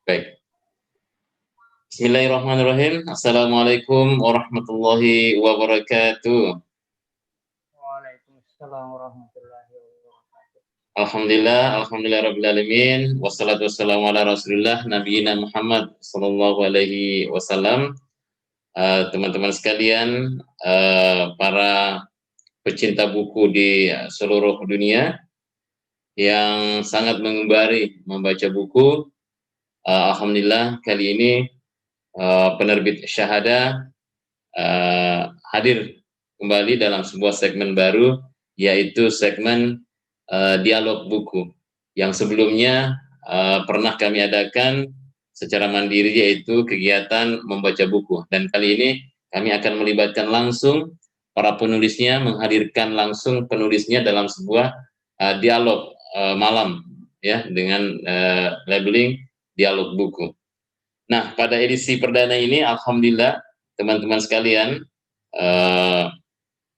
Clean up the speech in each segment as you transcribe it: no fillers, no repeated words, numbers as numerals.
Baik. Bismillahirrahmanirrahim. Assalamualaikum warahmatullahi wabarakatuh. Waalaikumsalam warahmatullahi wabarakatuh. Alhamdulillah rabbil alamin. Wassalatu wassalamu ala Rasulillah nabiyina Muhammad sallallahu alaihi wasallam. Teman-teman sekalian, para pecinta buku di seluruh dunia yang sangat mengembari membaca buku, alhamdulillah kali ini penerbit Syahada hadir kembali dalam sebuah segmen baru, yaitu segmen dialog buku yang sebelumnya pernah kami adakan secara mandiri, yaitu kegiatan membaca buku, dan kali ini kami akan melibatkan langsung para penulisnya, menghadirkan langsung penulisnya dalam sebuah dialog malam ya, dengan labeling dialog buku. Nah, pada edisi perdana ini alhamdulillah teman-teman sekalian,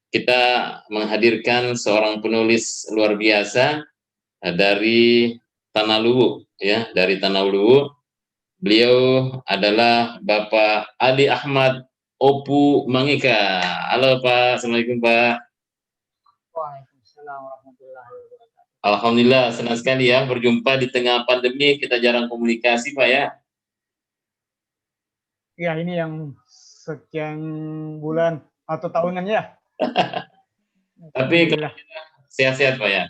kita menghadirkan seorang penulis luar biasa dari Tanah Luwu ya, dari Tanah Luwu. Beliau adalah Bapak Ali Ahmad Opu Mangika. Halo Pak, Assalamualaikum Pak. Waalaikumsalam warahmatullahi wabarakatuh. Alhamdulillah, senang sekali ya berjumpa di tengah pandemi, kita jarang komunikasi Pak ya. Ya, ini yang sekian bulan atau tahunan ya. Tapi sehat-sehat Pak ya.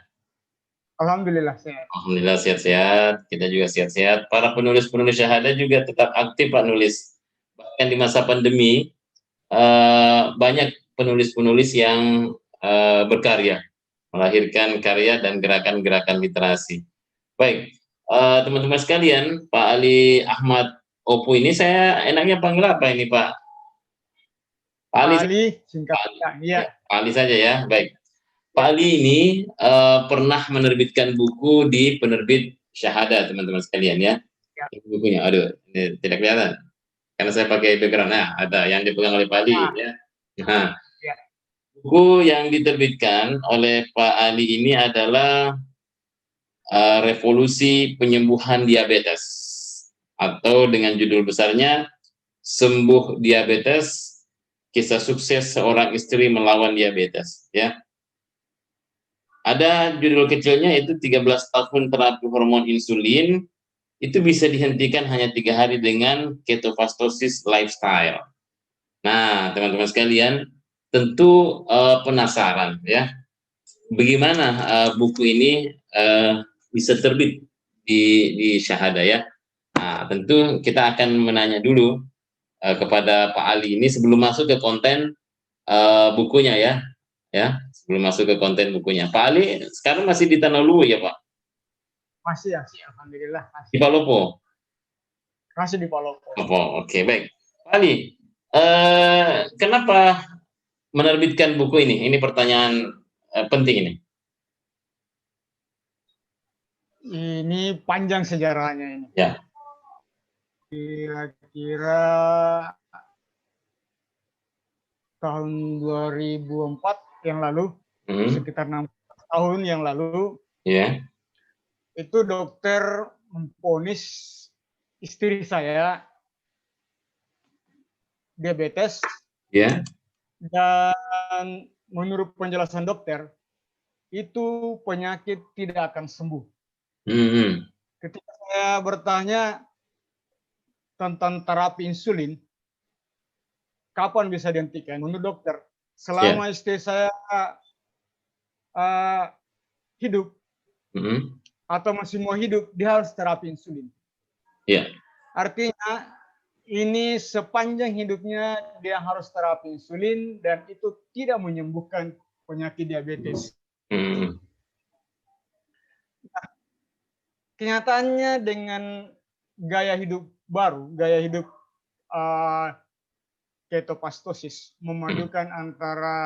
Alhamdulillah sehat. Alhamdulillah sehat-sehat, kita juga sehat-sehat. Para penulis-penulis Syahada juga tetap aktif Pak nulis. Bahkan di masa pandemi banyak penulis-penulis yang berkarya, melahirkan karya dan gerakan-gerakan literasi. Baik, teman-teman sekalian, Pak Ali Ahmad Opu ini saya enaknya panggil apa ini Pak? Pak Ali, singkatnya. Iya. Pak Ali saja ya, baik. Pak Ali ini pernah menerbitkan buku di penerbit Syahada, teman-teman sekalian ya. Bukunya, aduh, ini tidak kelihatan karena saya pakai background. Nah, ada yang dipegang oleh Pak Ali ya. Nah, buku yang diterbitkan oleh Pak Ali ini adalah Revolusi Penyembuhan Diabetes, atau dengan judul besarnya Sembuh Diabetes, Kisah Sukses Seorang Istri Melawan Diabetes ya. Ada judul kecilnya itu 13 tahun terapi hormon insulin itu bisa dihentikan hanya 3 hari dengan ketofastosis lifestyle. Nah, teman-teman sekalian, tentu penasaran ya, bagaimana buku ini bisa terbit di Syahada ya. Nah, tentu kita akan menanya dulu kepada Pak Ali ini sebelum masuk ke konten bukunya ya, sebelum masuk ke konten bukunya. Pak Ali sekarang masih di Tanah Luwu ya Pak? Masih ya, alhamdulillah. Masih. Di Palopo? Masih di Palopo. Oke, baik. Pak Ali, kenapa menerbitkan buku ini? Ini pertanyaan penting ini. Ini panjang sejarahnya ini. Ya. Kira-kira tahun 2004 yang lalu, sekitar 6 tahun yang lalu, itu dokter memvonis istri saya diabetes, dan menurut penjelasan dokter itu penyakit tidak akan sembuh. Ketika saya bertanya tentang terapi insulin, kapan bisa dihentikan? Menurut dokter, selama istri saya hidup atau masih mau hidup, dia harus terapi insulin. Artinya ini sepanjang hidupnya dia harus terapi insulin dan itu tidak menyembuhkan penyakit diabetes. Nah, kenyataannya dengan gaya hidup baru, gaya hidup ketofastosis, memadukan antara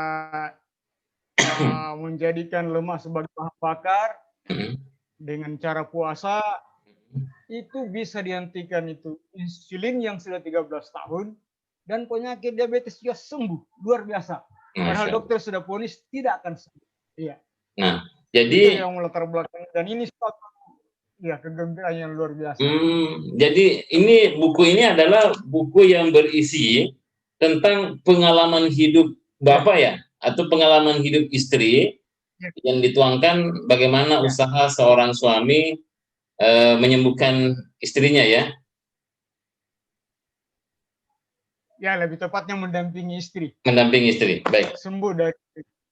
menjadikan lemak sebagai bahan bakar dengan cara puasa, itu bisa dihentikan itu insulin yang sudah 13 tahun dan penyakit diabetes juga sembuh, luar biasa. Padahal dokter sudah vonis tidak akan sembuh. Iya. Nah, jadi itu yang melatar belakang, dan ini ya kegembiraan yang luar biasa. Jadi buku ini adalah buku yang berisi tentang pengalaman hidup Bapak ya, atau pengalaman hidup istri yang dituangkan bagaimana usaha seorang suami menyembuhkan istrinya ya. Ya, lebih tepatnya mendampingi istri. Mendampingi istri, baik. Sembuh dari.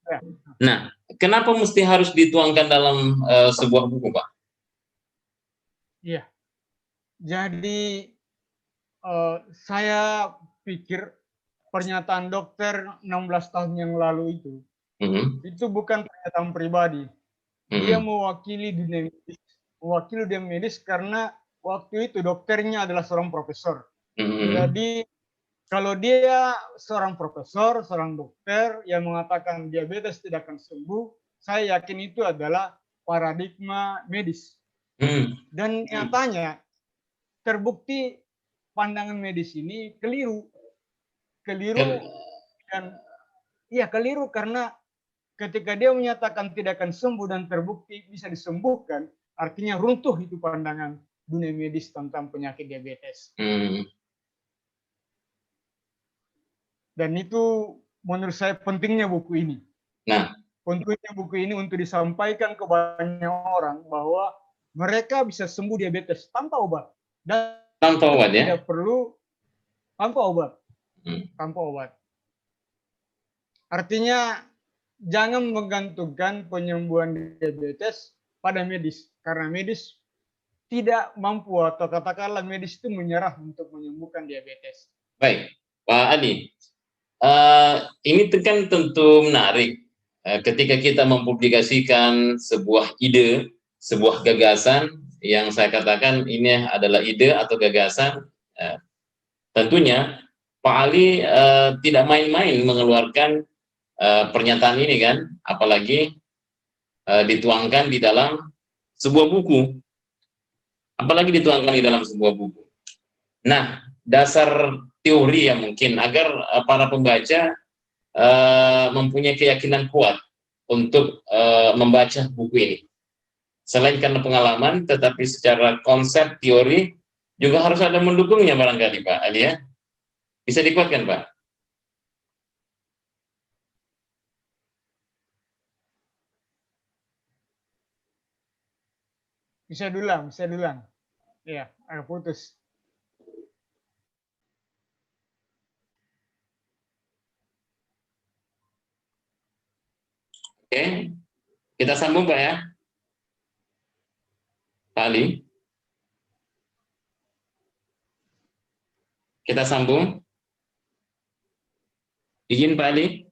Ya. Nah, kenapa mesti harus dituangkan dalam sebuah buku, Pak? Iya. Jadi saya pikir pernyataan dokter 16 tahun yang lalu itu bukan pernyataan pribadi. Dia mewakili dunia medis karena waktu itu dokternya adalah seorang profesor. Jadi kalau dia seorang profesor, seorang dokter yang mengatakan diabetes tidak akan sembuh, saya yakin itu adalah paradigma medis. Dan nyatanya terbukti pandangan medis ini keliru. Dan keliru karena ketika dia menyatakan tidak akan sembuh dan terbukti bisa disembuhkan, artinya runtuh itu pandangan dunia medis tentang penyakit diabetes. Dan itu menurut saya pentingnya buku ini. Pentingnya buku ini untuk disampaikan ke banyak orang bahwa mereka bisa sembuh diabetes tanpa obat. Dan tanpa obat ya? Tidak perlu tanpa obat. Tanpa obat. Artinya jangan menggantungkan penyembuhan diabetes pada medis. Karena medis tidak mampu atau katakanlah medis itu menyerah untuk menyembuhkan diabetes. Baik, Pak Adi. Ini kan tentu menarik ketika kita mempublikasikan sebuah ide, sebuah gagasan yang saya katakan ini adalah ide atau gagasan. Tentunya Pak Ali tidak main-main mengeluarkan pernyataan ini kan, apalagi dituangkan di dalam sebuah buku, apalagi dituangkan di dalam sebuah buku. Nah, dasar teori ya mungkin agar para pembaca mempunyai keyakinan kuat untuk membaca buku ini. Selain karena pengalaman, tetapi secara konsep teori juga harus ada mendukungnya barangkali Pak Ali ya. Bisa dikuatkan Pak? Bisa diulang. Iya, agak putus. Oke, kita sambung Pak ya. Pak Ali. Kita sambung. Izin Pak Ali.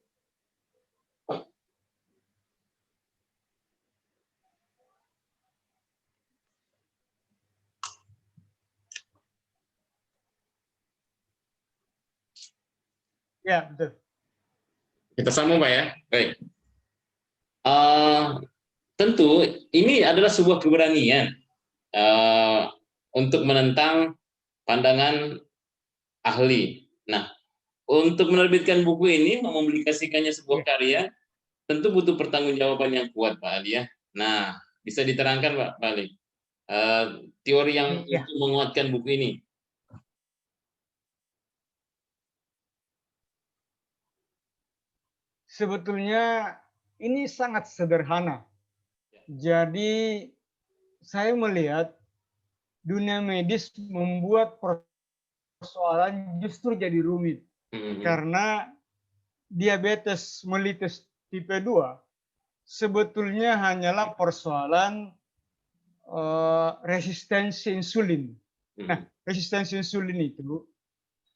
Ya, betul. Kita sambung Pak ya. Baik. Tentu ini adalah sebuah keberanian untuk menentang pandangan ahli. Nah, untuk menerbitkan buku ini, mempublikasikannya sebuah karya, tentu butuh pertanggungjawaban yang kuat Pak Ali ya. Nah, bisa diterangkan Pak Ali teori yang untuk menguatkan buku ini. Sebetulnya ini sangat sederhana. Jadi saya melihat dunia medis membuat persoalan justru jadi rumit. Karena diabetes mellitus tipe 2 sebetulnya hanyalah persoalan resistensi insulin. Nah, resistensi insulin itu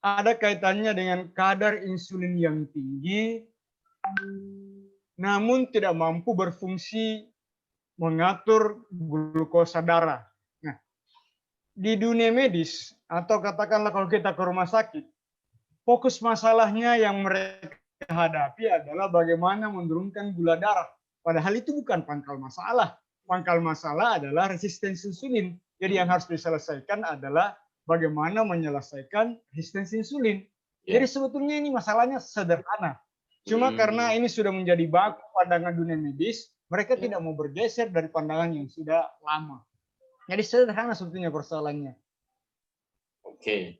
ada kaitannya dengan kadar insulin yang tinggi namun tidak mampu berfungsi mengatur glukosa darah. Nah, di dunia medis atau katakanlah kalau kita ke rumah sakit, fokus masalahnya yang mereka hadapi adalah bagaimana menurunkan gula darah. Padahal itu bukan pangkal masalah. Pangkal masalah adalah resistensi insulin. Jadi yang harus diselesaikan adalah bagaimana menyelesaikan resistensi insulin. Jadi sebetulnya ini masalahnya sederhana. Cuma karena ini sudah menjadi baku pandangan dunia medis, mereka tidak mau bergeser dari pandangan yang sudah lama. Jadi sederhana sebetulnya persoalannya. Oke.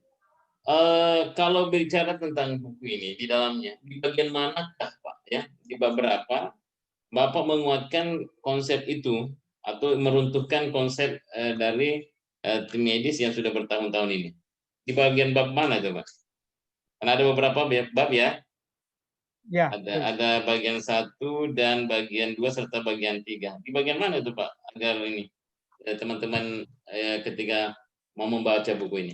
Kalau bicara tentang buku ini, di dalamnya, di bagian manakah Pak, ya, di bab berapa Bapak menguatkan konsep itu atau meruntuhkan konsep dari tim medis yang sudah bertahun-tahun ini? Di bagian bab mana itu Pak? Karena ada beberapa bab ya, Ya, betul. ada bagian 1 dan bagian 2 serta bagian 3. Di bagian mana itu Pak? Agar ini teman-teman ketika mau membaca buku ini.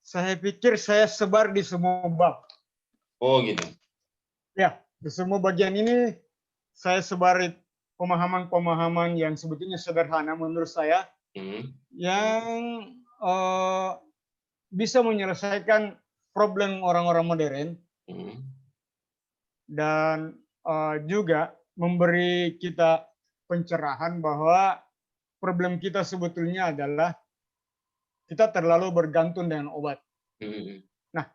Saya pikir saya sebar di semua bab. Oh gitu. Ya, di semua bagian ini saya sebar pemahaman-pemahaman yang sebetulnya sederhana menurut saya, yang bisa menyelesaikan problem orang-orang modern, dan juga memberi kita pencerahan bahwa problem kita sebetulnya adalah kita terlalu bergantung dengan obat. Nah,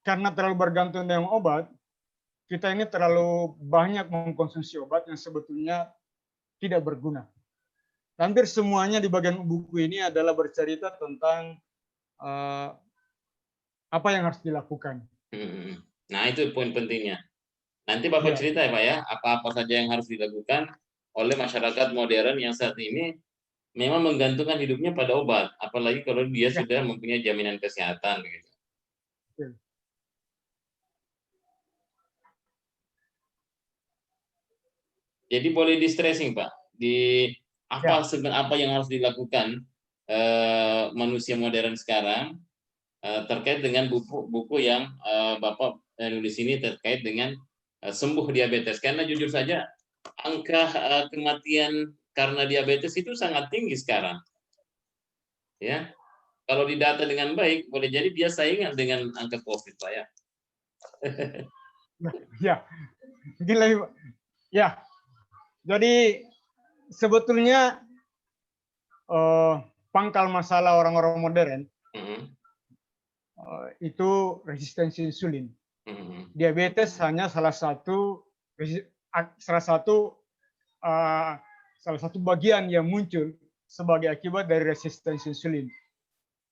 karena terlalu bergantung dengan obat, kita ini terlalu banyak mengkonsumsi obat yang sebetulnya tidak berguna. Hampir semuanya di bagian buku ini adalah bercerita tentang apa yang harus dilakukan. Nah, itu poin pentingnya. Nanti Bapak cerita ya Pak ya, apa-apa saja yang harus dilakukan oleh masyarakat modern yang saat ini memang menggantungkan hidupnya pada obat, apalagi kalau dia sudah mempunyai jaminan kesehatan gitu. Jadi boleh di stressing Pak, di apa yang harus dilakukan manusia modern sekarang terkait dengan buku yang Bapak nulis ini terkait dengan sembuh diabetes. Karena jujur saja angka kematian karena diabetes itu sangat tinggi sekarang. Ya, kalau didata dengan baik, boleh jadi dia saingan dengan angka COVID, Pak ya. Ya, gila, ya. Jadi sebetulnya pangkal masalah orang-orang modern itu resistensi insulin. Diabetes hanya salah satu bagian yang muncul sebagai akibat dari resistensi insulin.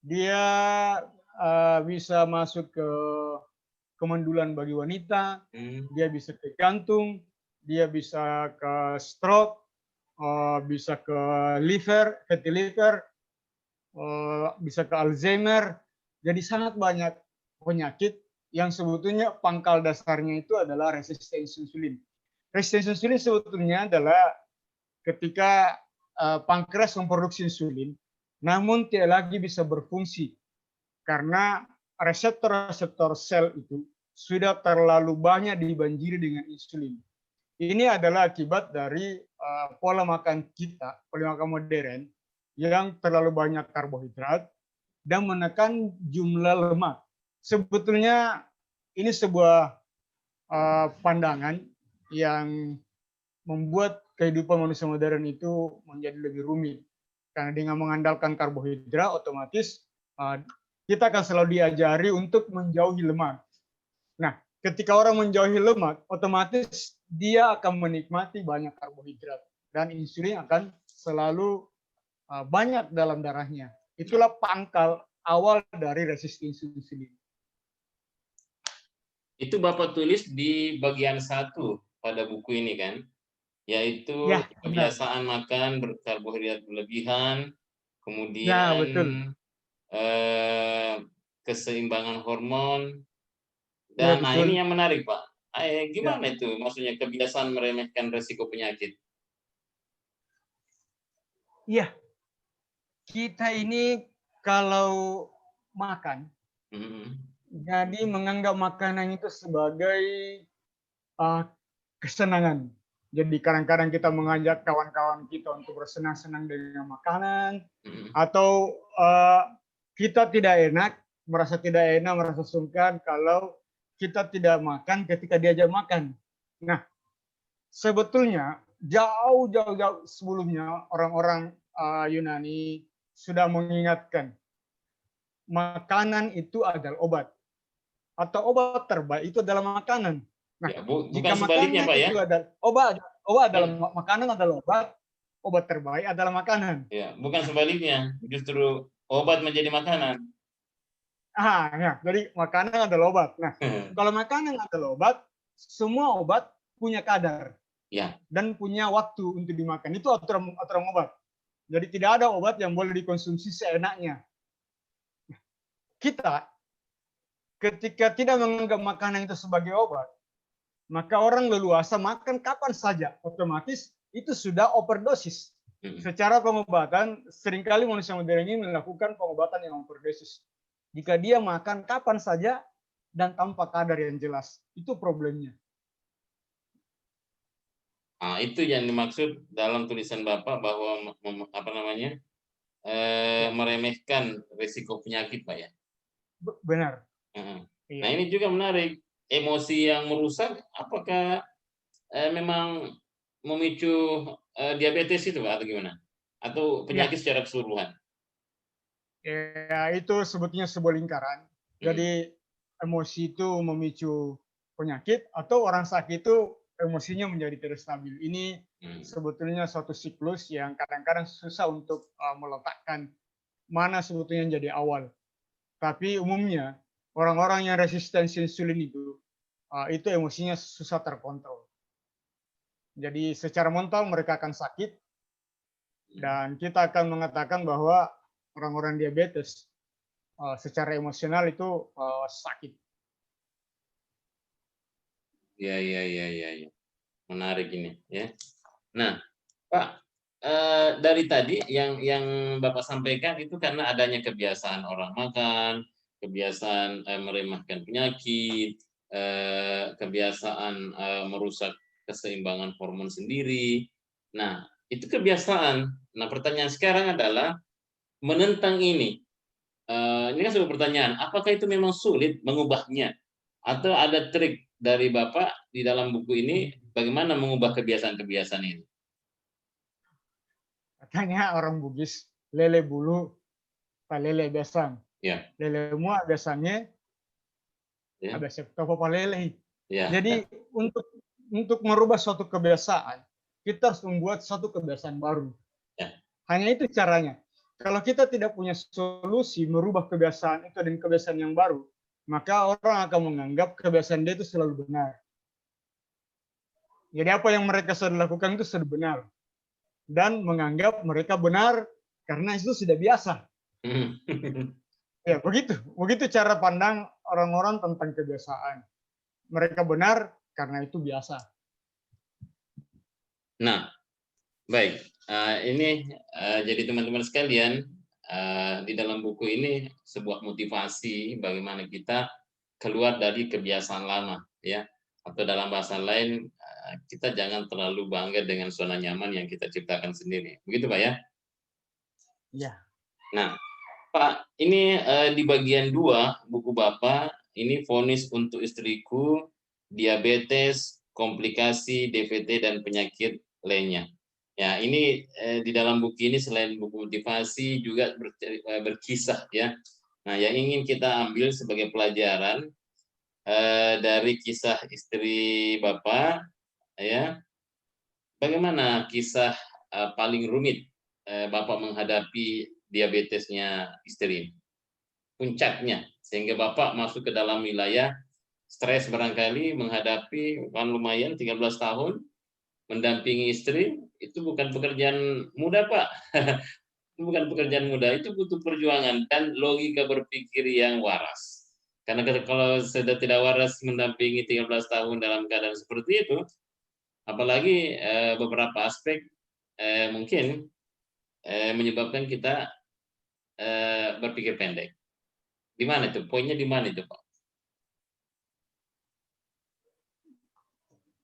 Dia bisa masuk ke kemandulan bagi wanita, dia bisa ke jantung, dia bisa ke stroke, bisa ke liver, fatty liver, bisa ke Alzheimer. Jadi sangat banyak penyakit yang sebetulnya pangkal dasarnya itu adalah resistensi insulin. Resistensi insulin sebetulnya adalah ketika pankreas memproduksi insulin, namun tidak lagi bisa berfungsi karena reseptor-reseptor sel itu sudah terlalu banyak dibanjiri dengan insulin. Ini adalah akibat dari pola makan kita, pola makan modern, yang terlalu banyak karbohidrat dan menekan jumlah lemak. Sebetulnya ini sebuah pandangan yang membuat kehidupan manusia modern itu menjadi lebih rumit. Karena dengan mengandalkan karbohidrat, otomatis kita akan selalu diajari untuk menjauhi lemak. Nah, ketika orang menjauhi lemak, otomatis dia akan menikmati banyak karbohidrat. Dan insulin akan selalu banyak dalam darahnya. Itulah pangkal awal dari resistensi insulin. Itu Bapak tulis di bagian 1 pada buku ini kan? Yaitu kebiasaan makan berkarbohidrat berlebihan, kemudian keseimbangan hormon, dan nah ini yang menarik Pak. Gimana itu maksudnya kebiasaan meremehkan resiko penyakit? Iya, kita ini kalau makan, jadi menganggap makanan itu sebagai kesenangan. Jadi kadang-kadang kita mengajak kawan-kawan kita untuk bersenang-senang dengan makanan, atau kita tidak enak, merasa tidak enak, merasa sungkan kalau kita tidak makan ketika diajak makan. Nah, sebetulnya jauh sebelumnya orang-orang Yunani sudah mengingatkan makanan itu adalah obat, atau obat terbaik itu adalah makanan. Nah, ya, bukan sebaliknya Pak ya. Itu adalah obat adalah makanan adalah obat, obat terbaik adalah makanan. Ya, bukan sebaliknya, justru obat menjadi makanan. Ya, jadi makanan adalah obat. Nah, kalau makanan adalah obat, semua obat punya kadar. Ya. Dan punya waktu untuk dimakan. Itu aturan obat. Jadi tidak ada obat yang boleh dikonsumsi seenaknya. Kita ketika tidak menganggap makanan itu sebagai obat, maka orang leluasa makan kapan saja. Otomatis itu sudah overdosis. Secara pengobatan, seringkali manusia modern ini melakukan pengobatan yang overdosis. Jika dia makan kapan saja dan tanpa kadar yang jelas, itu problemnya. Nah, itu yang dimaksud dalam tulisan Bapak bahwa meremehkan risiko penyakit, Pak ya. Benar. Nah, ini juga menarik. Emosi yang merusak, apakah memang memicu diabetes itu, Pak, atau gimana? Atau penyakit secara keseluruhan? Ya, itu sebetulnya sebuah lingkaran. Jadi emosi itu memicu penyakit, atau orang sakit itu emosinya menjadi tidak stabil. Ini sebetulnya suatu siklus yang kadang-kadang susah untuk meletakkan mana sebetulnya yang jadi awal. Tapi umumnya orang-orang yang resistensi insulin itu emosinya susah terkontrol. Jadi secara mental mereka akan sakit, dan kita akan mengatakan bahwa orang-orang diabetes secara emosional itu sakit. Ya. Menarik ini, ya. Nah, Pak, dari tadi yang Bapak sampaikan itu karena adanya kebiasaan orang makan, kebiasaan meremehkan penyakit, kebiasaan merusak keseimbangan hormon sendiri. Nah, itu kebiasaan. Nah, pertanyaan sekarang adalah menentang ini. Ini kan sebuah pertanyaan, apakah itu memang sulit mengubahnya? Atau ada trik dari Bapak di dalam buku ini bagaimana mengubah kebiasaan-kebiasaan ini? Katanya orang Bugis, lele bulu, palele besang. Ya. Lele mua besangnya, habis apa lele. Ya. Jadi untuk merubah suatu kebiasaan, kita harus membuat satu kebiasaan baru. Ya. Hanya itu caranya. Kalau kita tidak punya solusi merubah kebiasaan itu dengan kebiasaan yang baru, maka orang akan menganggap kebiasaan dia itu selalu benar. Jadi apa yang mereka sudah lakukan itu sudah benar. Dan menganggap mereka benar karena itu sudah biasa. Ya, begitu cara pandang orang-orang tentang kebiasaan. Mereka benar karena itu biasa. Nah, baik. Ini jadi teman-teman sekalian, di dalam buku ini sebuah motivasi bagaimana kita keluar dari kebiasaan lama, ya. Atau dalam bahasa lain, kita jangan terlalu bangga dengan zona nyaman yang kita ciptakan sendiri. Begitu, Pak ya? Ya. Nah, Pak, ini di bagian 2 buku Bapak, ini vonis untuk istriku, diabetes, komplikasi, DVT, dan penyakit lainnya. Ya, ini di dalam buku ini selain buku motivasi juga berkisah, ya. Nah, yang ingin kita ambil sebagai pelajaran dari kisah istri Bapak, ya, bagaimana kisah paling rumit Bapak menghadapi diabetesnya istri, puncaknya, sehingga Bapak masuk ke dalam wilayah stres barangkali menghadapi kan lumayan 13 tahun mendampingi istri, itu bukan pekerjaan mudah, Pak. Itu bukan pekerjaan mudah, itu butuh perjuangan dan logika berpikir yang waras. Karena kalau sudah tidak waras mendampingi 13 tahun dalam keadaan seperti itu, apalagi beberapa aspek mungkin menyebabkan kita berpikir pendek. Di mana itu? Poinnya di mana itu, Pak?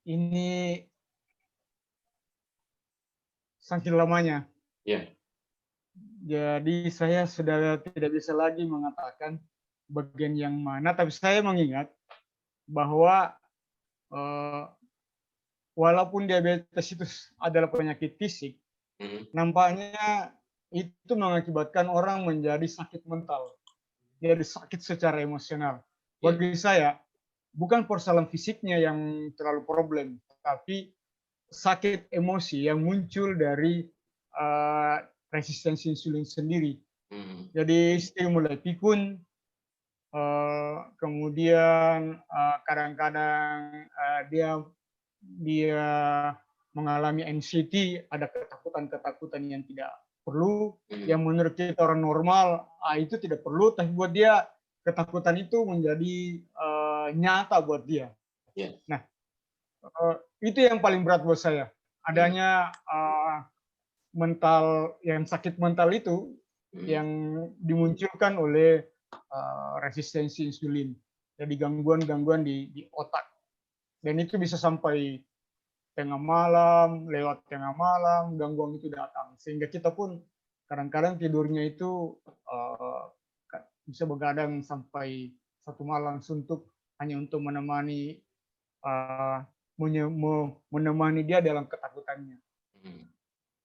Ini saking lamanya. Ya. Jadi saya sudah tidak bisa lagi mengatakan bagian yang mana, tapi saya mengingat bahwa walaupun diabetes itu adalah penyakit fisik, nampaknya itu mengakibatkan orang menjadi sakit mental, jadi sakit secara emosional. Bagi saya, bukan persoalan fisiknya yang terlalu problem, tapi sakit emosi yang muncul dari resistensi insulin sendiri. Hmm. Jadi stimuli pikun, kemudian kadang-kadang dia mengalami anxiety, ada ketakutan-ketakutan yang tidak perlu, yang menurut kita orang normal itu tidak perlu, tapi buat dia ketakutan itu menjadi nyata buat dia. Yeah. Nah, itu yang paling berat buat saya. Adanya sakit mental itu yang dimunculkan oleh resistensi insulin. Jadi gangguan-gangguan di otak. Dan itu bisa sampai lewat tengah malam, gangguan itu datang. Sehingga kita pun kadang-kadang tidurnya itu bisa begadang sampai 1 malam suntuk hanya untuk menemani dia dalam ketakutannya.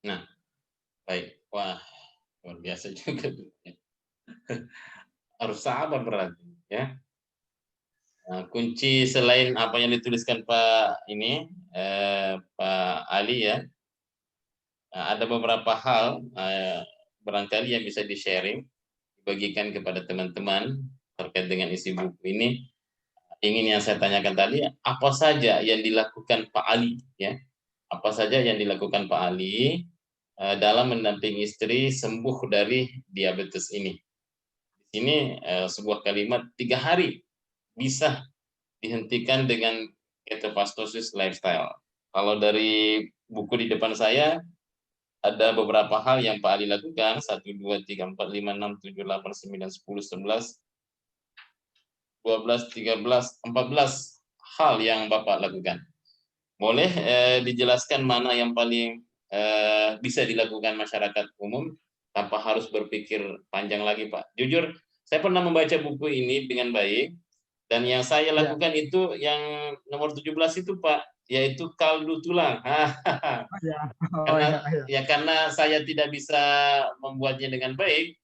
Nah, baik. Wah, luar biasa juga. Harus sabar berarti, ya. Nah, kunci selain apa yang dituliskan Pak Ali ya, ada beberapa hal barangkali yang bisa di-sharing, dibagikan kepada teman-teman terkait dengan isi buku ini. Ingin yang saya tanyakan tadi, apa saja yang dilakukan Pak Ali ya? Apa saja yang dilakukan Pak Ali dalam mendampingi istri sembuh dari diabetes ini? Di sini sebuah kalimat 3 hari bisa dihentikan dengan ketofastosis lifestyle. Kalau dari buku di depan saya ada beberapa hal yang Pak Ali lakukan, 1, 2, 3, 4, 5, 6, 7, 8, 9, 10, 11, 12, 13, 14 hal yang Bapak lakukan. Boleh dijelaskan mana yang paling bisa dilakukan masyarakat umum tanpa harus berpikir panjang lagi, Pak? Jujur, saya pernah membaca buku ini dengan baik, dan yang saya lakukan itu yang nomor 17 itu, Pak, yaitu kaldu tulang. Karena saya tidak bisa membuatnya dengan baik,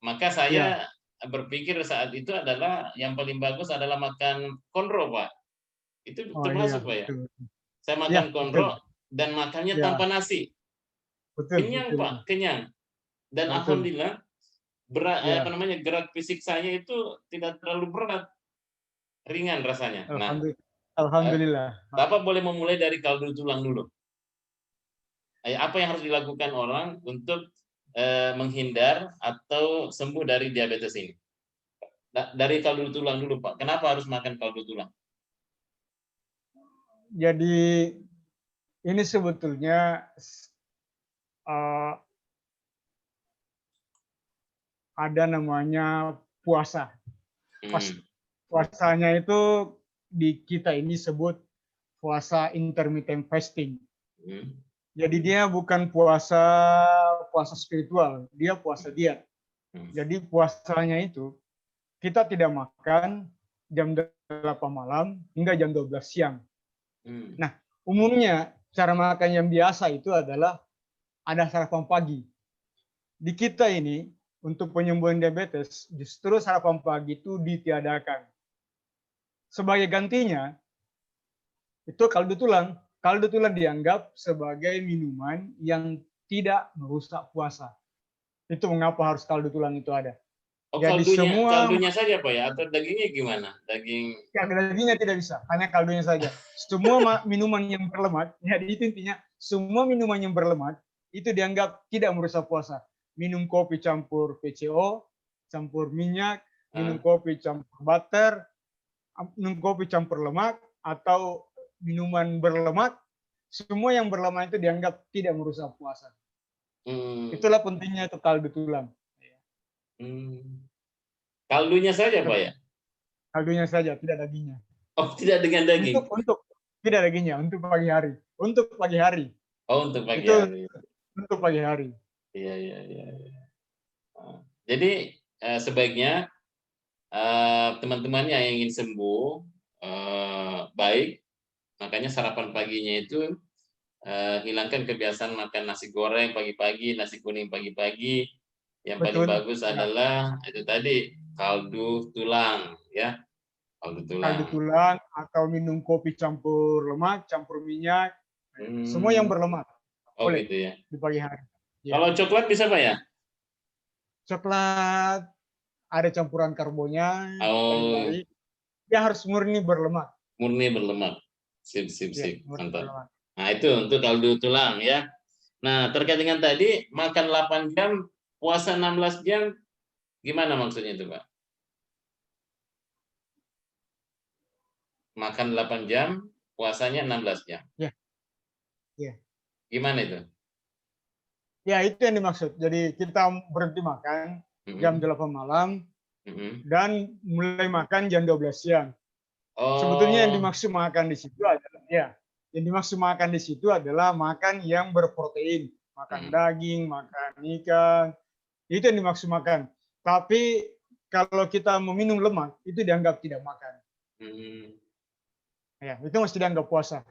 maka saya berpikir saat itu adalah yang paling bagus adalah makan konro, Pak. Itu termasuk, Pak ya? Saya makan konro dan makannya tanpa nasi. Kenyang, Pak, kenyang. Dan alhamdulillah gerak fisik saya itu tidak terlalu berat, ringan rasanya. Alhamdulillah. Bapak boleh memulai dari kaldu tulang dulu. Apa yang harus dilakukan orang untuk menghindar atau sembuh dari diabetes ini? Dari kaldu tulang dulu, Pak. Kenapa harus makan kaldu tulang? Jadi ini sebetulnya ada namanya puasa. Puasanya itu di kita ini sebut puasa intermittent fasting. Jadi dia bukan puasa spiritual, dia puasa diet. Jadi puasanya itu kita tidak makan jam 8 malam hingga jam 12 siang. Nah, umumnya cara makan yang biasa itu adalah ada sarapan pagi. Di kita ini untuk penyembuhan diabetes justru sarapan pagi itu ditiadakan. Sebagai gantinya itu kaldu tulang. Kaldu tulang dianggap sebagai minuman yang tidak merusak puasa. Itu mengapa harus kaldu tulang itu ada. Jadi kaldunya saja, Pak ya, atau dagingnya gimana? Dagingnya tidak bisa, hanya kaldunya saja. Semua minuman yang berlemak, jadi itu intinya, semua minuman yang berlemak itu dianggap tidak merusak puasa. Minum kopi campur PCO, campur minyak, minum kopi campur butter, minum kopi campur lemak, atau minuman berlemak, semua yang berlemak itu dianggap tidak merusak puasa. Itulah pentingnya itu kaldu tulang. Kaldunya saja, Pak ya? Kaldunya saja, tidak dagingnya. Oh, tidak dengan daging? Tidak dagingnya, untuk pagi hari. Untuk pagi hari. Oh, untuk pagi hari. Untuk pagi hari. Iya. Jadi sebaiknya teman-teman yang ingin sembuh baik, makanya sarapan paginya itu hilangkan kebiasaan makan nasi goreng pagi-pagi, nasi kuning pagi-pagi. Yang paling bagus adalah itu tadi kaldu tulang, ya. Kaldu tulang atau minum kopi campur lemak, campur minyak, semua yang berlemak. Oh, gitu ya. Di pagi hari. Ya. Kalau coklat bisa Pak ya? Coklat ada campuran karbonnya, Oh, baik-baik. Dia harus murni berlemak. murni berlemak. Sip, sip, Ya, sip. murni Mantap. berlemak. Nah, itu untuk kaldu tulang ya. Nah, terkait dengan tadi makan 8 jam, puasa 16 jam, gimana maksudnya itu, Pak? Makan 8 jam, puasanya 16 jam. Ya, ya. Gimana itu? Ya, itu yang dimaksud. Jadi kita berhenti makan jam 8 malam dan mulai makan jam 12 siang. Sebetulnya yang Oh, dimaksud makan di situ adalah yang dimaksud makan di situ adalah makan yang berprotein, makan daging, makan ikan. Itu yang dimaksud makan. Tapi kalau kita meminum lemak itu dianggap tidak makan. Ya, itu masih dianggap puasa.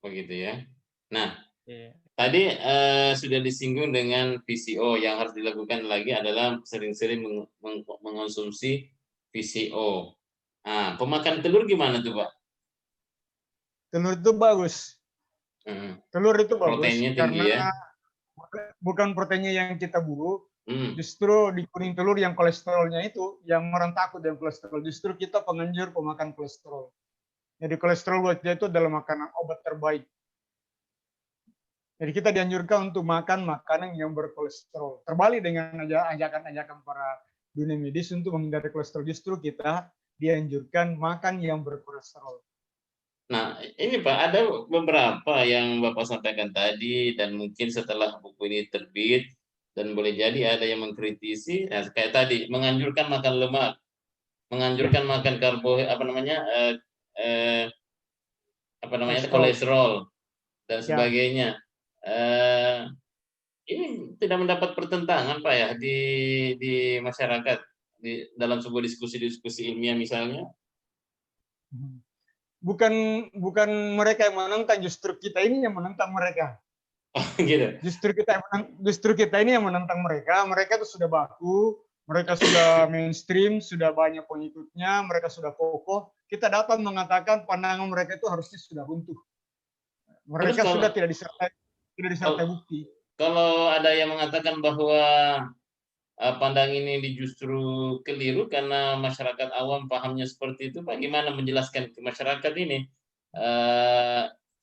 begitu ya. Nah, Iya. tadi sudah disinggung dengan PCO, yang harus dilakukan lagi adalah sering-sering mengonsumsi PCO. Nah, pemakan telur gimana tuh, Pak? Telur itu bagus. Telur itu bagus Proteinnya tinggi karena ya. bukan proteinnya yang kita buru, Hmm. justru di kuning telur yang kolesterolnya itu, yang orang takut dengan kolesterol, justru kita penganjur pemakan kolesterol. Jadi kolesterol buat dia itu adalah makanan obat terbaik. Jadi kita dianjurkan untuk makan makanan yang berkolesterol. Terbalik dengan ajakan-ajakan para dunia medis untuk menghindari kolesterol, justru kita dianjurkan makan yang berkolesterol. Nah, ini Pak, ada beberapa yang Bapak sampaikan tadi, dan mungkin setelah buku ini terbit, dan boleh jadi ada yang mengkritisi, nah, kayak tadi, menganjurkan makan lemak, menganjurkan makan Kolesterol. kolesterol, dan Ya. sebagainya. Ini tidak mendapat pertentangan Pak ya di masyarakat, dalam sebuah diskusi-diskusi ilmiah misalnya. Bukan bukan mereka yang menentang, justru kita ini yang menentang mereka. Oh, gitu. Justru kita ini yang menentang mereka. Mereka itu sudah baku, mereka sudah mainstream, sudah banyak pengikutnya, mereka sudah kokoh. Kita datang mengatakan pandangan mereka itu harusnya sudah runtuh. Terus Mereka sudah tidak disertai bukti. Kalau ada yang mengatakan bahwa pandangan ini justru keliru karena masyarakat awam pahamnya seperti itu, Pak, gimana menjelaskan ke masyarakat ini?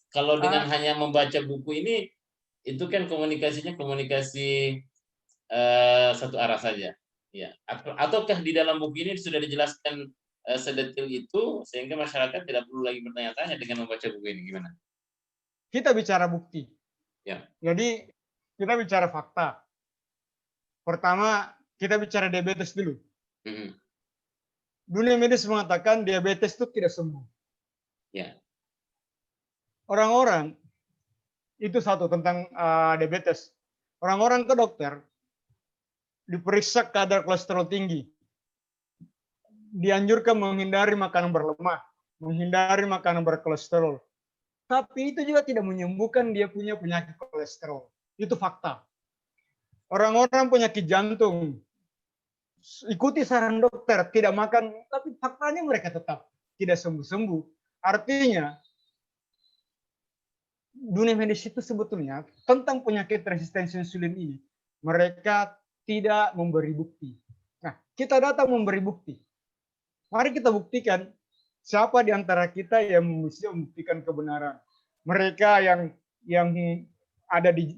Kalau dengan hanya membaca buku ini, itu kan komunikasinya komunikasi satu arah saja, ya. Ataukah di dalam buku ini sudah dijelaskan sedetil itu sehingga masyarakat tidak perlu lagi bertanya-tanya dengan membaca buku ini, gimana? Kita bicara bukti. Ya. Jadi kita bicara fakta. Pertama, kita bicara diabetes dulu. Dunia medis mengatakan diabetes itu tidak sembuh. Ya. Orang-orang itu satu tentang diabetes. Orang-orang ke dokter diperiksa kadar kolesterol tinggi. Dianjurkan menghindari makanan berlemak, menghindari makanan berkolesterol. Tapi itu juga tidak menyembuhkan dia punya penyakit kolesterol. Itu fakta. Orang-orang penyakit jantung, ikuti saran dokter, tidak makan, tapi faktanya mereka tetap tidak sembuh-sembuh. Artinya, dunia medis itu sebetulnya tentang penyakit resistensi insulin ini, mereka tidak memberi bukti. Nah, kita datang memberi bukti. Mari kita buktikan siapa di antara kita yang bisa membuktikan kebenaran. Mereka yang ada di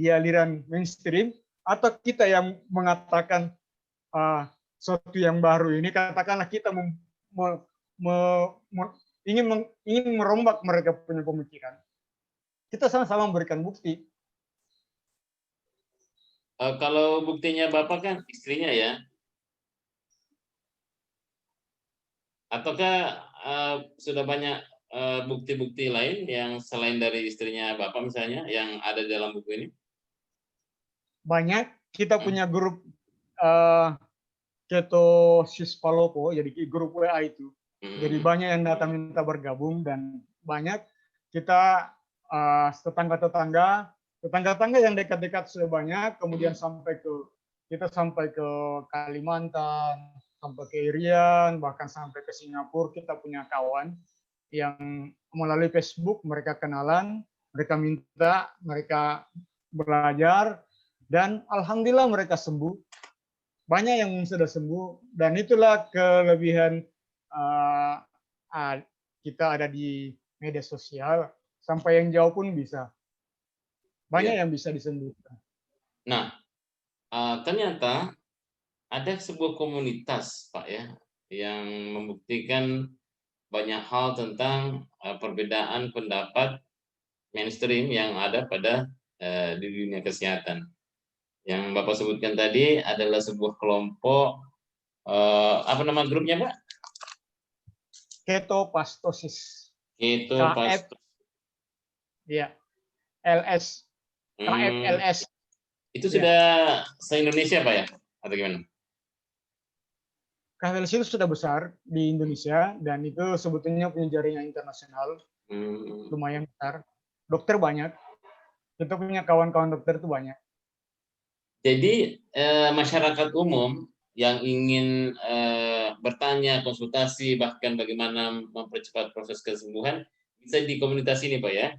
aliran mainstream, atau kita yang mengatakan sesuatu yang baru ini, katakanlah kita ingin merombak mereka punya pemikiran. Kita sama-sama memberikan bukti. Kalau buktinya Bapak kan istrinya ya, ataukah sudah banyak bukti-bukti lain yang selain dari istrinya Bapak misalnya yang ada di dalam buku ini? Banyak. Kita punya grup Keto Sispalopo, jadi grup WA itu. Jadi banyak yang datang minta bergabung, dan banyak kita tetangga-tetangga yang dekat-dekat sudah banyak, kemudian kita sampai ke Kalimantan, sampai ke Irian, bahkan sampai ke Singapura. Kita punya kawan yang melalui Facebook mereka kenalan, mereka minta, mereka belajar, Dan alhamdulillah mereka sembuh. Banyak yang sudah sembuh, dan itulah kelebihan kita ada di media sosial, sampai yang jauh pun bisa. Banyak yang bisa disembuhkan. Nah, ternyata ada sebuah komunitas, Pak ya, yang membuktikan banyak hal tentang perbedaan pendapat mainstream yang ada pada di dunia kesehatan. Yang Bapak sebutkan tadi adalah sebuah kelompok, apa nama grupnya, Pak? Ketopastosis. Ketopastosis. Ya, LS. KFLS. Itu sudah se-Indonesia, Pak ya? Atau gimana? KFLS itu sudah besar di Indonesia, dan itu sebetulnya punya jaringan internasional. Lumayan besar. Dokter banyak. Kita punya kawan-kawan dokter itu banyak. Jadi masyarakat umum yang ingin bertanya, konsultasi, bahkan bagaimana mempercepat proses kesembuhan, bisa di komunitas ini, Pak ya?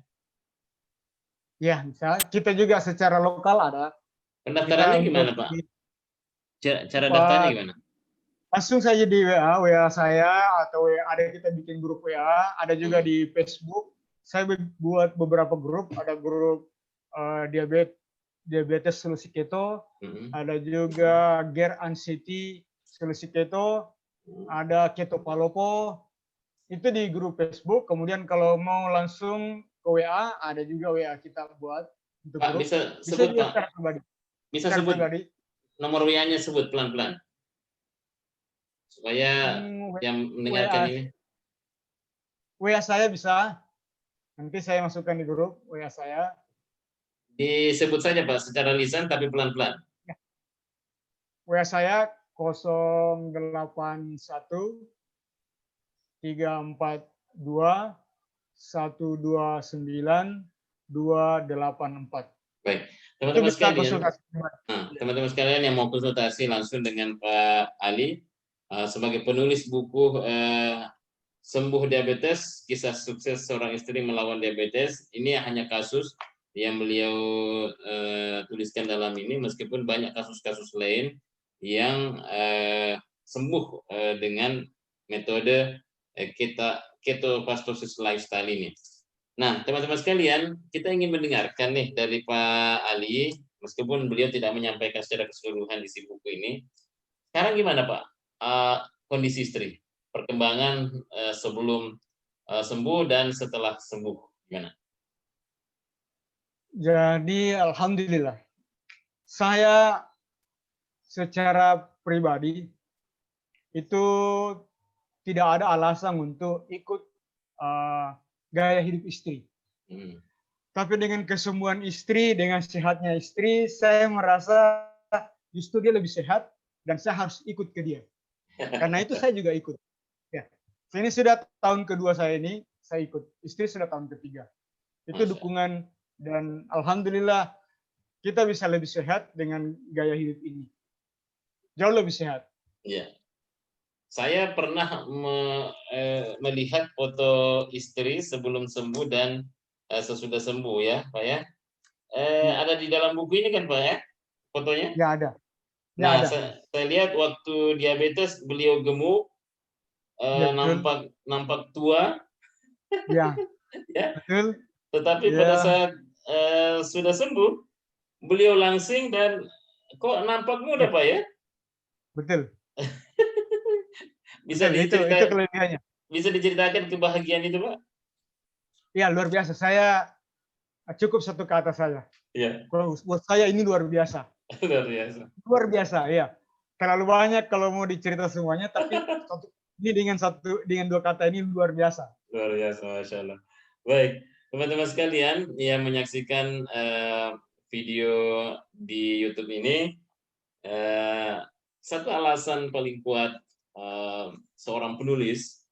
Ya, misalnya kita juga secara lokal ada. Pendaftarannya gimana, Pak? Cara daftarnya gimana? Langsung saja di WA saya, atau ada kita bikin grup WA, ada juga di Facebook. Saya buat beberapa grup, ada grup diabetes solusi keto, ada juga Ger Anxiety solusi keto, ada Keto Palopo, itu di grup Facebook. Kemudian kalau mau langsung ke WA, ada juga WA kita buat untuk Pak, grup. bisa sebut, Pak? Bisa sebut nomor WA-nya, sebut pelan-pelan supaya yang mendengarkan ini. WA saya bisa, nanti saya masukkan di grup WA saya. Disebut saja, Pak, secara lisan tapi pelan-pelan. WA saya 081 342 129 284. Baik, teman-teman sekalian. Teman-teman sekalian yang mau konsultasi langsung dengan Pak Ali sebagai penulis buku Sembuh Diabetes, Kisah Sukses Seorang Istri Melawan Diabetes, ini hanya kasus yang beliau tuliskan dalam ini, meskipun banyak kasus-kasus lain yang sembuh dengan metode ketopastosis lifestyle ini. Nah, teman-teman sekalian, kita ingin mendengarkan nih dari Pak Ali, meskipun beliau tidak menyampaikan secara keseluruhan isi buku ini. Sekarang gimana, Pak? Kondisi istri, perkembangan sebelum sembuh dan setelah sembuh, gimana? Jadi alhamdulillah, saya secara pribadi itu tidak ada alasan untuk ikut gaya hidup istri. Tapi dengan kesembuhan istri, dengan sehatnya istri, saya merasa justru dia lebih sehat dan saya harus ikut ke dia. Karena itu saya juga ikut. Ya. Ini sudah tahun kedua saya ini, saya ikut. Istri sudah tahun ketiga. Itu dukungan, dan alhamdulillah kita bisa lebih sehat dengan gaya hidup ini. Jauh lebih sehat. Iya. Saya pernah melihat foto istri sebelum sembuh dan sesudah sembuh ya, Pak ya. Ada di dalam buku ini kan, Pak ya, fotonya? Ya, ada. Ya, nah, ada. saya lihat waktu diabetes beliau gemuk, ya, nampak tua. Ya, ya. betul. Tetapi pada saat sudah sembuh, beliau langsing dan kok nampak muda, Pak ya? Betul. Bisa diceritakan, itu kelebihannya. Bisa diceritakan kebahagiaan itu, Pak? Ya, luar biasa. Saya cukup satu kata saja. Ya. Buat saya ini luar biasa. Luar biasa. Luar biasa, ya. Terlalu banyak kalau mau dicerita semuanya, tapi ini dengan dua kata ini luar biasa. Luar biasa, Masya Allah. Baik, teman-teman sekalian yang menyaksikan video di YouTube ini, satu alasan paling kuat seorang penulis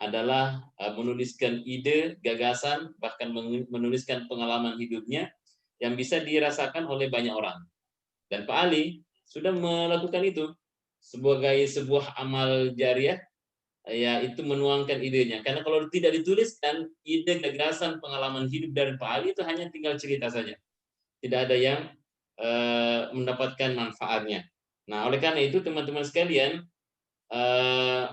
adalah menuliskan ide, gagasan, bahkan menuliskan pengalaman hidupnya yang bisa dirasakan oleh banyak orang. Dan Pak Ali sudah melakukan itu sebagai sebuah amal jariah, yaitu menuangkan idenya. Karena kalau tidak dituliskan, ide, gagasan, pengalaman hidup dari Pak Ali itu hanya tinggal cerita saja. Tidak ada yang mendapatkan manfaatnya. Nah, oleh karena itu teman-teman sekalian,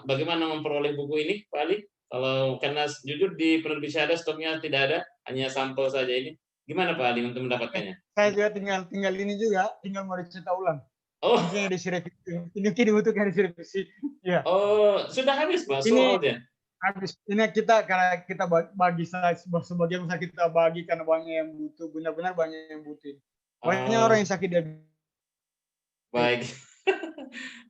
bagaimana memperoleh buku ini, Pak Ali? Kalau karena jujur di penerbit Syahada stoknya tidak ada, hanya sampel saja ini. Gimana Pak Ali untuk mendapatkannya? Saya juga tinggal ini juga, tinggal mau dicetak ulang. Oh, Mungkin edisi revisi. Ini butuh edisi revisi. Ya. oh, sudah habis Pak, sold Ini out ya? habis. Ini kita karena kita bagi sebagian besar kita bagi karena banyak yang butuh, benar-benar banyak yang butuh. Banyak orang yang sakit diabetes. Baik.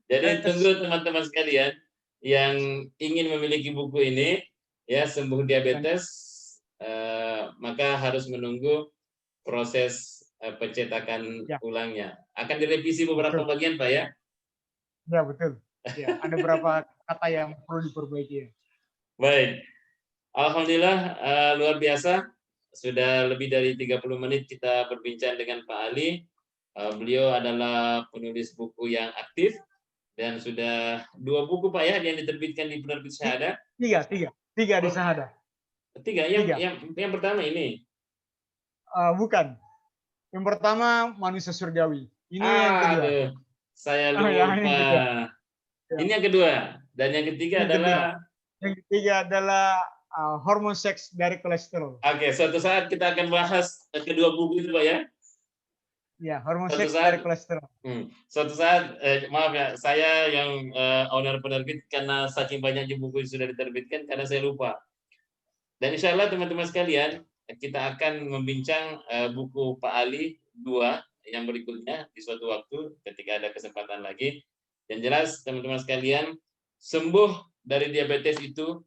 Jadi tunggu teman-teman sekalian yang ingin memiliki buku ini, ya sembuh diabetes, maka harus menunggu proses pencetakan Ya, ulangnya. Akan direvisi beberapa betul. bagian Pak ya? Ya, betul. Ya, ada beberapa kata yang perlu diperbaiki. Ya. Baik. Alhamdulillah luar biasa. Sudah lebih dari 30 menit kita berbincang dengan Pak Ali. Beliau adalah penulis buku yang aktif dan sudah 2 buku Pak ya yang diterbitkan di penerbit Syahada. Tiga di Syahada. 3. Yang pertama ini. Bukan. Yang pertama Manusia Surgawi. Ini yang kedua. Aduh, saya lupa. Yang kedua. Ya. Ini yang kedua. Dan yang ketiga adalah yang ketiga adalah hormon seks dari kolesterol. Oke, suatu saat kita akan bahas kedua buku itu Pak ya. Ya, hormon seks dari kolesterol. Suatu saat, maaf ya, saya yang owner penerbit karena saking banyaknya buku yang sudah diterbitkan karena saya lupa. Dan insya Allah teman-teman sekalian, kita akan membincang buku Pak Ali 2 yang berikutnya di suatu waktu ketika ada kesempatan lagi. Yang jelas teman-teman sekalian, sembuh dari diabetes itu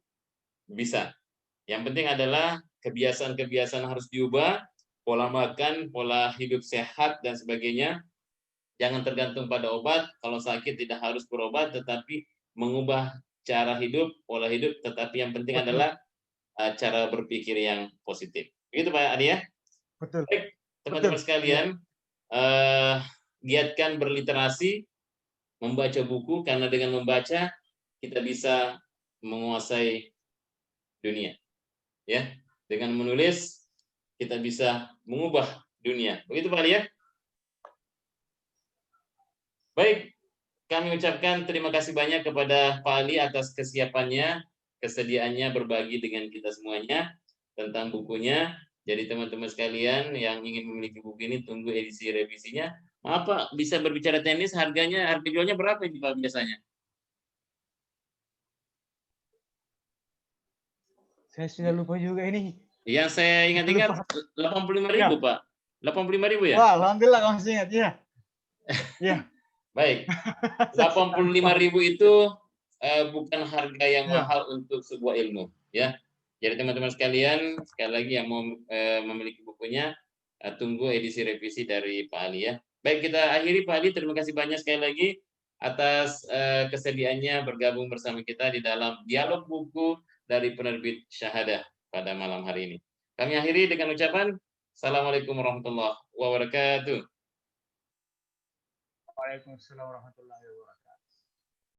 bisa. Yang penting adalah kebiasaan-kebiasaan harus diubah, pola makan, pola hidup sehat dan sebagainya. Jangan tergantung pada obat. Kalau sakit tidak harus berobat, tetapi mengubah cara hidup, pola hidup. Tetapi yang penting adalah cara berpikir yang positif. Begitu Pak Adi ya? Betul. Baik, teman-teman sekalian, giatkan berliterasi, membaca buku, karena dengan membaca kita bisa menguasai dunia. Ya, dengan menulis kita bisa mengubah dunia. Begitu Pak Ali ya? Baik, kami ucapkan terima kasih banyak kepada Pak Ali atas kesiapannya, kesediaannya berbagi dengan kita semuanya tentang bukunya. Jadi teman-teman sekalian yang ingin memiliki buku ini tunggu edisi revisinya. Maaf Pak, bisa berbicara teknis, harga jualnya berapa ini Pak biasanya? Saya sudah lupa juga ini. Yang saya ingat-ingat 85.000 Pak. 85.000 ya? Wah, alhamdulillah masih ingat ya. Ya. Baik. 85.000 itu bukan harga yang mahal untuk sebuah ilmu, ya. Jadi teman-teman sekalian, sekali lagi yang mau memiliki bukunya, tunggu edisi revisi dari Pak Ali ya. Baik, kita akhiri Pak Ali, terima kasih banyak sekali lagi atas kesediaannya bergabung bersama kita di dalam dialog buku dari penerbit Syahada pada malam hari ini. Kami akhiri dengan ucapan Assalamualaikum warahmatullahi wabarakatuh. Waalaikumsalam warahmatullahi wabarakatuh.